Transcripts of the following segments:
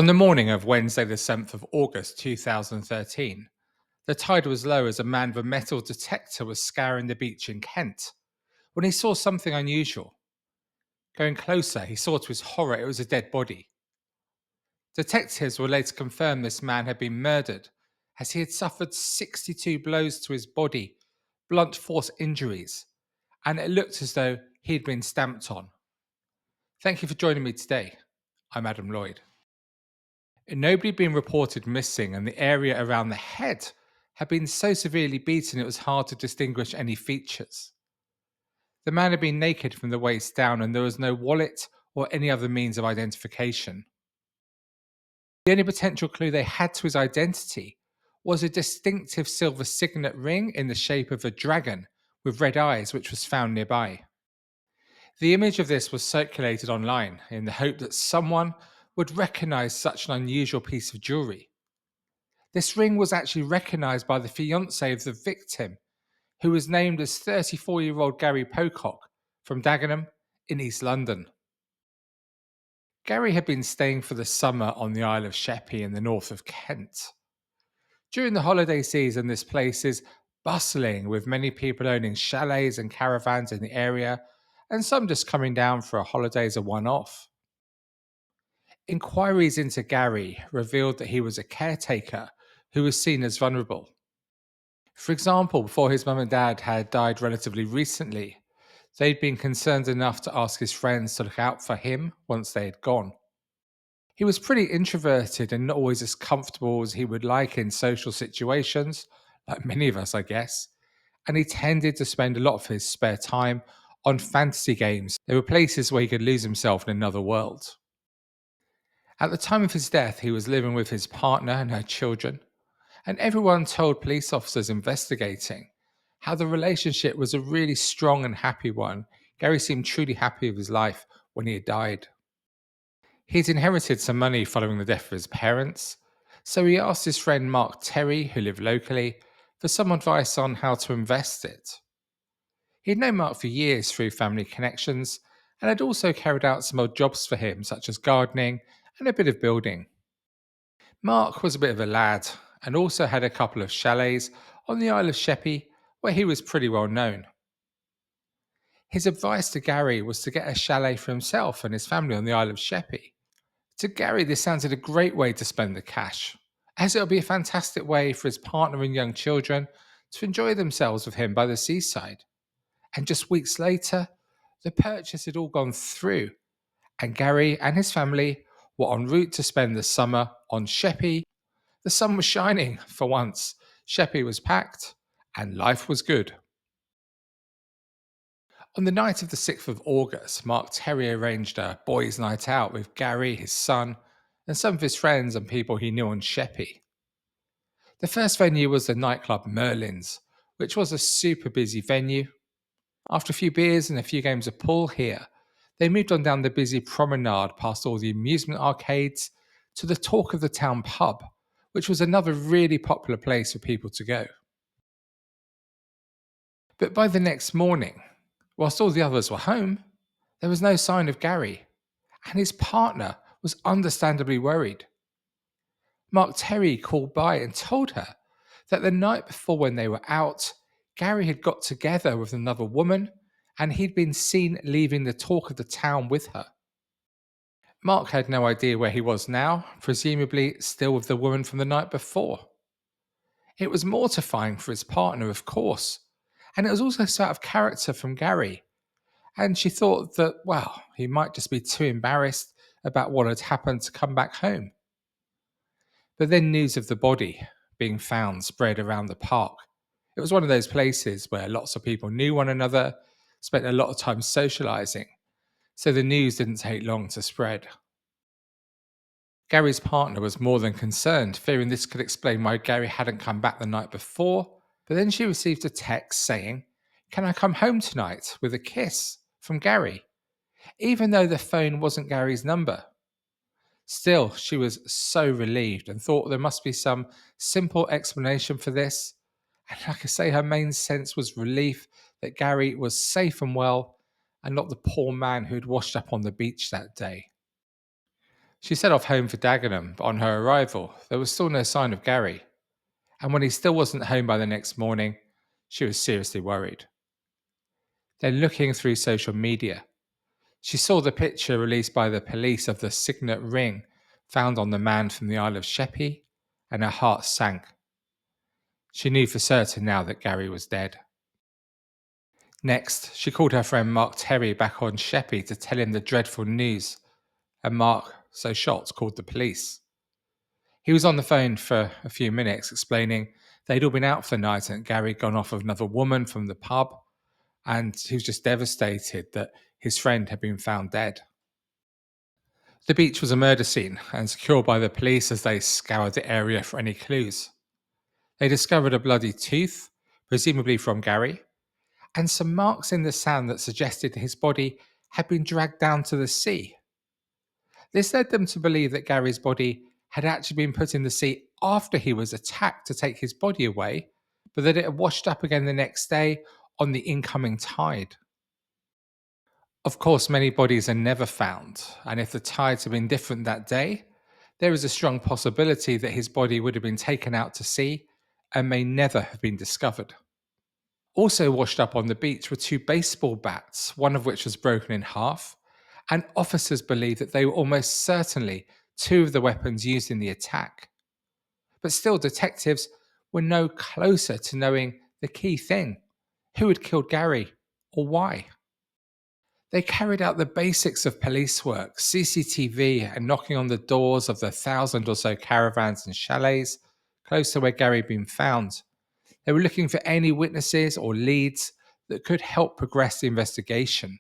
On the morning of Wednesday, the 7th of August 2013, the tide was low as a man with a metal detector was scouring the beach in Kent when he saw something unusual. Going closer, he saw to his horror it was a dead body. Detectives were later confirmed this man had been murdered as he had suffered 62 blows to his body, blunt force injuries, and it looked as though he'd been stamped on. Thank you for joining me today. I'm Adam Lloyd. Nobody had been reported missing, and the area around the head had been so severely beaten it was hard to distinguish any features. The man had been naked from the waist down, and there was no wallet or any other means of identification. The only potential clue they had to his identity was a distinctive silver signet ring in the shape of a dragon with red eyes, which was found nearby. The image of this was circulated online in the hope that someone would recognize such an unusual piece of jewelry. This ring was actually recognised by the fiancée of the victim, who was named as 34-year-old Gary Pocock from Dagenham in East London. Gary had been staying for the summer on the Isle of Sheppey in the north of Kent. During the holiday season, this place is bustling with many people owning chalets and caravans in the area, and some just coming down for a holiday as a one-off. Inquiries into Gary revealed that he was a caretaker who was seen as vulnerable. For example, before his mum and dad had died relatively recently, they'd been concerned enough to ask his friends to look out for him once they had gone. He was pretty introverted and not always as comfortable as he would like in social situations, like many of us, I guess, and he tended to spend a lot of his spare time on fantasy games. They were places where he could lose himself in another world. At the time of his death, he was living with his partner and her children, and everyone told police officers investigating how the relationship was a really strong and happy one. Gary seemed truly happy with his life when he had died. He'd inherited some money following the death of his parents, so he asked his friend Mark Terry, who lived locally, for some advice on how to invest it. He'd known Mark for years through family connections and had also carried out some odd jobs for him, such as gardening and a bit of building. Mark was a bit of a lad and also had a couple of chalets on the Isle of Sheppey where he was pretty well known. His advice to Gary was to get a chalet for himself and his family on the Isle of Sheppey. To Gary, this sounded a great way to spend the cash, as it would be a fantastic way for his partner and young children to enjoy themselves with him by the seaside. And just weeks later, the purchase had all gone through, and Gary and his family were en route to spend the summer on Sheppey. The sun was shining for once, Sheppey was packed, and life was good. On the night of the 6th of August, Mark Terry arranged a boys' night out with Gary, his son, and some of his friends and people he knew on Sheppey. The first venue was the nightclub Merlin's, which was a super busy venue. After a few beers and a few games of pool here, they moved on down the busy promenade past all the amusement arcades to the Talk of the Town pub, which was another really popular place for people to go. But by the next morning, whilst all the others were home, there was no sign of Gary, and his partner was understandably worried. Mark Terry called by and told her that the night before when they were out, Gary had got together with another woman and he'd been seen leaving the Talk of the Town with her. Mark had no idea where he was now, presumably still with the woman from the night before. It was mortifying for his partner, of course, and it was also so out of character from Gary. And she thought that, well, he might just be too embarrassed about what had happened to come back home. But then news of the body being found spread around the park. It was one of those places where lots of people knew one another, spent a lot of time socializing, so the news didn't take long to spread. Gary's partner was more than concerned, fearing this could explain why Gary hadn't come back the night before, but then she received a text saying, "Can I come home tonight?" with a kiss from Gary, even though the phone wasn't Gary's number. Still, she was so relieved and thought there must be some simple explanation for this. And like I say, her main sense was relief that Gary was safe and well and not the poor man who had washed up on the beach that day. She set off home for Dagenham, but on her arrival, there was still no sign of Gary, and when he still wasn't home by the next morning, she was seriously worried. Then, looking through social media, she saw the picture released by the police of the signet ring found on the man from the Isle of Sheppey, and her heart sank. She knew for certain now that Gary was dead. Next, she called her friend Mark Terry back on Sheppey to tell him the dreadful news, and Mark, so shocked, called the police. He was on the phone for a few minutes explaining they'd all been out for the night and Gary had gone off with another woman from the pub, and he was just devastated that his friend had been found dead. The beach was a murder scene and secured by the police as they scoured the area for any clues. They discovered a bloody tooth, presumably from Gary, and some marks in the sand that suggested his body had been dragged down to the sea. This led them to believe that Gary's body had actually been put in the sea after he was attacked to take his body away, but that it had washed up again the next day on the incoming tide. Of course, many bodies are never found, and if the tides had been different that day, there is a strong possibility that his body would have been taken out to sea and may never have been discovered. Also washed up on the beach were two baseball bats, one of which was broken in half, and officers believe that they were almost certainly two of the weapons used in the attack. But still, detectives were no closer to knowing the key thing: who had killed Gary or why. They carried out the basics of police work, CCTV, and knocking on the doors of the 1,000 or so caravans and chalets close to where Gary had been found. They were looking for any witnesses or leads that could help progress the investigation.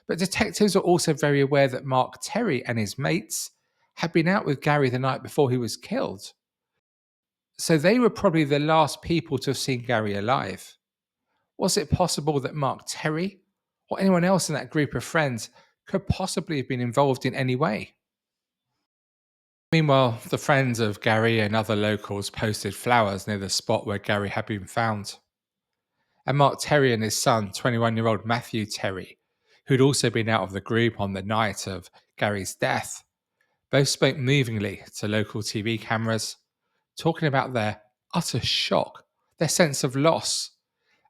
But detectives were also very aware that Mark Terry and his mates had been out with Gary the night before he was killed. So they were probably the last people to have seen Gary alive. Was it possible that Mark Terry or anyone else in that group of friends could possibly have been involved in any way? Meanwhile, the friends of Gary and other locals posted flowers near the spot where Gary had been found. And Mark Terry and his son, 21-year-old Matthew Terry, who'd also been out of the group on the night of Gary's death, both spoke movingly to local TV cameras, talking about their utter shock, their sense of loss,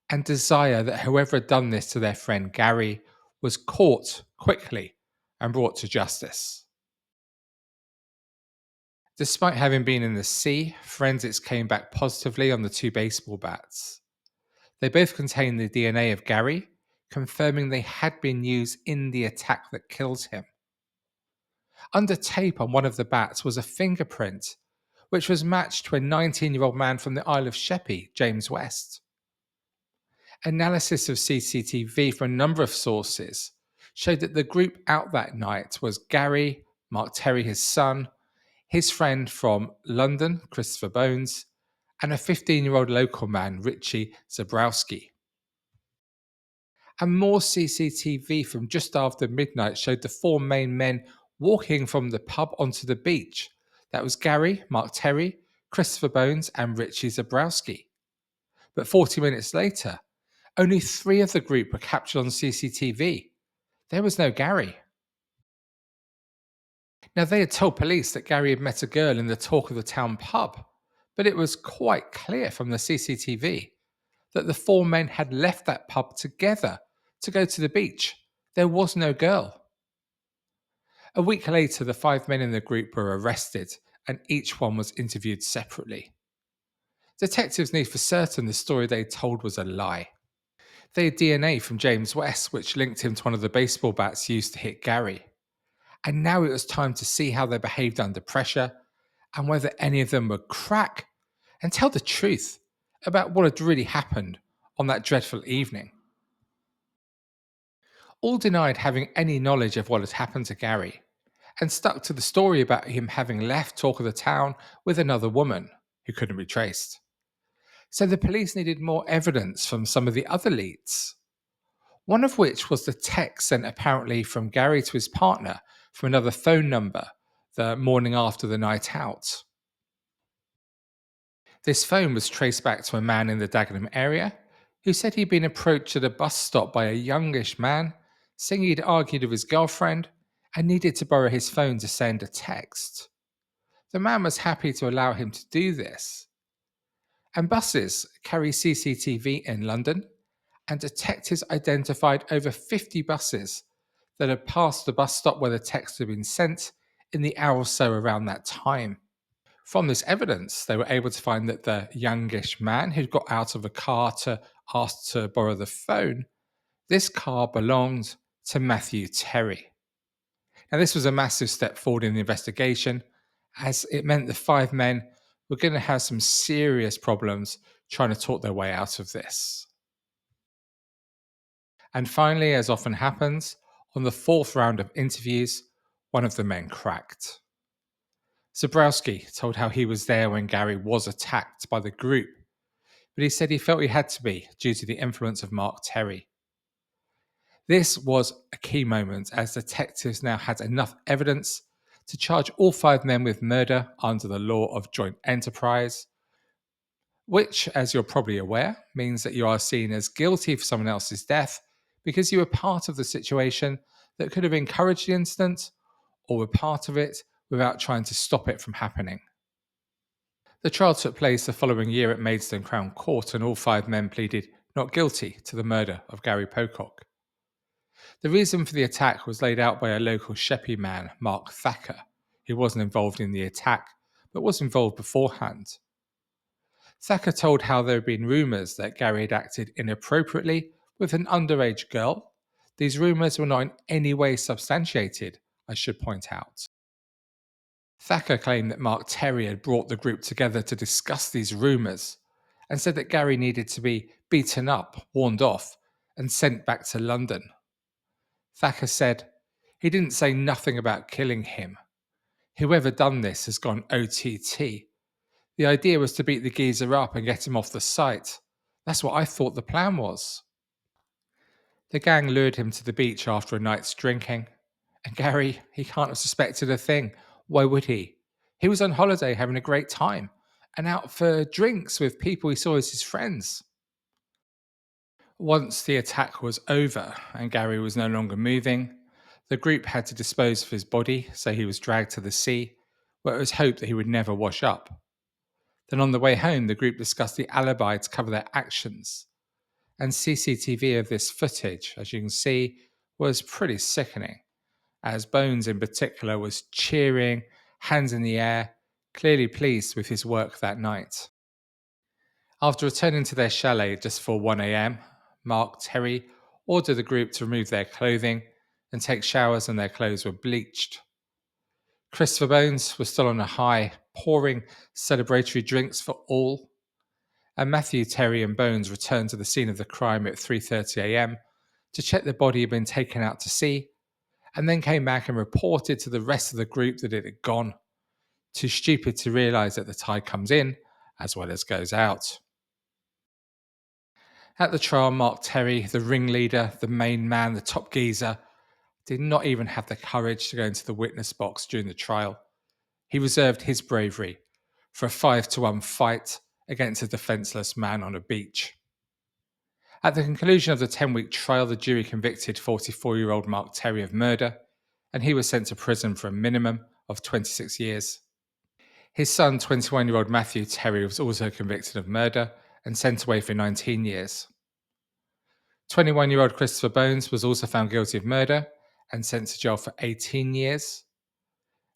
and desire that whoever had done this to their friend Gary was caught quickly and brought to justice. Despite having been in the sea, forensics came back positively on the two baseball bats. They both contained the DNA of Gary, confirming they had been used in the attack that killed him. Under tape on one of the bats was a fingerprint, which was matched to a 19-year-old man from the Isle of Sheppey, James West. Analysis of CCTV from a number of sources showed that the group out that night was Gary, Mark Terry, his son, his friend from London, Christopher Bones, and a 15-year-old local man, Richie Zabrowski. And more CCTV from just after midnight showed the four main men walking from the pub onto the beach. That was Gary, Mark Terry, Christopher Bones, and Richie Zabrowski. But 40 minutes later, only three of the group were captured on CCTV. There was no Gary. Now, they had told police that Gary had met a girl in the talk of the town pub, but it was quite clear from the CCTV that the four men had left that pub together to go to the beach. There was no girl. A week later, the five men in the group were arrested, and each one was interviewed separately. Detectives knew for certain the story they told was a lie. They had DNA from James West, which linked him to one of the baseball bats used to hit Gary. And now it was time to see how they behaved under pressure and whether any of them would crack and tell the truth about what had really happened on that dreadful evening. All denied having any knowledge of what had happened to Gary and stuck to the story about him having left talk of the town with another woman who couldn't be traced. So the police needed more evidence from some of the other leads, one of which was the text sent apparently from Gary to his partner from another phone number the morning after the night out. This phone was traced back to a man in the Dagenham area who said he'd been approached at a bus stop by a youngish man, saying he'd argued with his girlfriend and needed to borrow his phone to send a text. The man was happy to allow him to do this. And buses carry CCTV in London, and detectives identified over 50 buses that had passed the bus stop where the text had been sent in the hour or so around that time. From this evidence, they were able to find that the youngish man who'd got out of a car to ask to borrow the phone, this car belonged to Matthew Terry. Now, this was a massive step forward in the investigation, as it meant the five men were going to have some serious problems trying to talk their way out of this. And finally, as often happens, on the fourth round of interviews, one of the men cracked. Zabrowski told how he was there when Gary was attacked by the group, but he said he felt he had to be due to the influence of Mark Terry. This was a key moment as detectives now had enough evidence to charge all five men with murder under the law of joint enterprise, which, as you're probably aware, means that you are seen as guilty for someone else's death because you were part of the situation that could have encouraged the incident or were part of it without trying to stop it from happening. The trial took place the following year at Maidstone Crown Court, and all five men pleaded not guilty to the murder of Gary Pocock. The reason for the attack was laid out by a local Sheppey man, Mark Thacker, who wasn't involved in the attack but was involved beforehand. Thacker told how there had been rumours that Gary had acted inappropriately with an underage girl. These rumours were not in any way substantiated, I should point out. Thacker claimed that Mark Terry had brought the group together to discuss these rumours and said that Gary needed to be beaten up, warned off, and sent back to London. Thacker said, "He didn't say nothing about killing him. Whoever done this has gone OTT. The idea was to beat the geezer up and get him off the site. That's what I thought the plan was." The gang lured him to the beach after a night's drinking. And Gary, he can't have suspected a thing. Why would he? He was on holiday having a great time and out for drinks with people he saw as his friends. Once the attack was over and Gary was no longer moving, the group had to dispose of his body, so he was dragged to the sea, where it was hoped that he would never wash up. Then on the way home, the group discussed the alibi to cover their actions. And CCTV of this footage, as you can see, was pretty sickening, as Bones in particular was cheering, hands in the air, clearly pleased with his work that night. After returning to their chalet just before 1 a.m, Mark Terry ordered the group to remove their clothing and take showers, and their clothes were bleached. Christopher Bones was still on a high, pouring celebratory drinks for all, and Matthew, Terry and Bones returned to the scene of the crime at 3:30 a.m. to check the body had been taken out to sea, and then came back and reported to the rest of the group that it had gone. Too stupid to realise that the tide comes in as well as goes out. At the trial, Mark Terry, the ringleader, the main man, the top geezer, did not even have the courage to go into the witness box during the trial. He reserved his bravery for a 5-1 fight against a defenceless man on a beach. At the conclusion of the 10-week trial, the jury convicted 44-year-old Mark Terry of murder, and he was sent to prison for a minimum of 26 years. His son, 21-year-old Matthew Terry, was also convicted of murder and sent away for 19 years. 21-year-old Christopher Bones was also found guilty of murder and sent to jail for 18 years.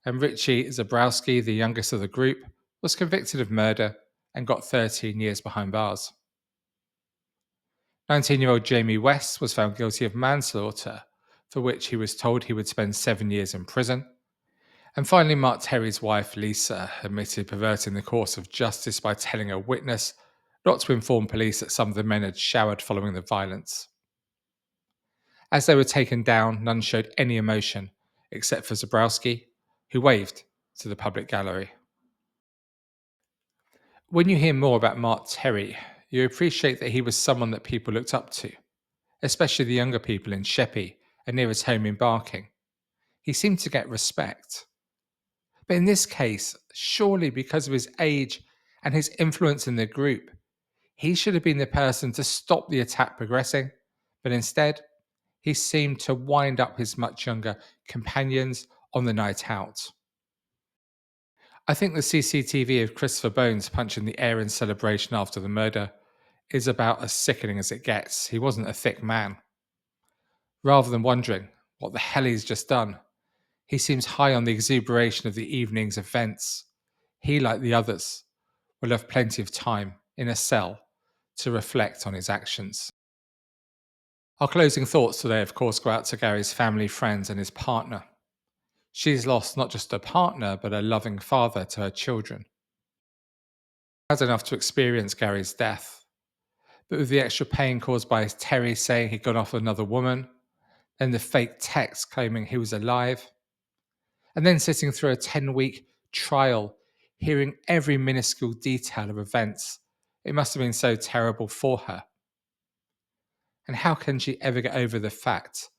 And Richie Zabrowski, the youngest of the group, was convicted of murder and got 13 years behind bars. 19-year-old Jamie West was found guilty of manslaughter, for which he was told he would spend 7 years in prison. And finally, Mark Terry's wife, Lisa, admitted perverting the course of justice by telling a witness not to inform police that some of the men had showered following the violence. As they were taken down, none showed any emotion, except for Zabrowski, who waved to the public gallery. When you hear more about Mark Terry, you appreciate that he was someone that people looked up to, especially the younger people in Sheppey and near his home in Barking. He seemed to get respect. But in this case, surely because of his age and his influence in the group, he should have been the person to stop the attack progressing, but instead, he seemed to wind up his much younger companions on the night out. I think the CCTV of Christopher Bones punching the air in celebration after the murder is about as sickening as it gets. He wasn't a thick man. Rather than wondering what the hell he's just done, he seems high on the exuberation of the evening's events. He, like the others, will have plenty of time in a cell to reflect on his actions. Our closing thoughts today, of course, go out to Gary's family, friends, and his partner. She's lost not just a partner, but a loving father to her children. Had enough to experience Gary's death, but with the extra pain caused by Terry saying he'd gone off with another woman, then the fake text claiming he was alive, and then sitting through a 10-week trial, hearing every minuscule detail of events, it must have been so terrible for her. And how can she ever get over the fact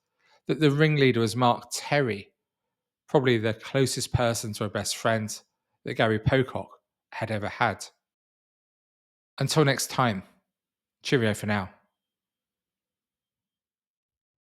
that the ringleader was Mark Terry, probably the closest person to her best friend that Gary Pocock had ever had? Until next time, cheerio for now.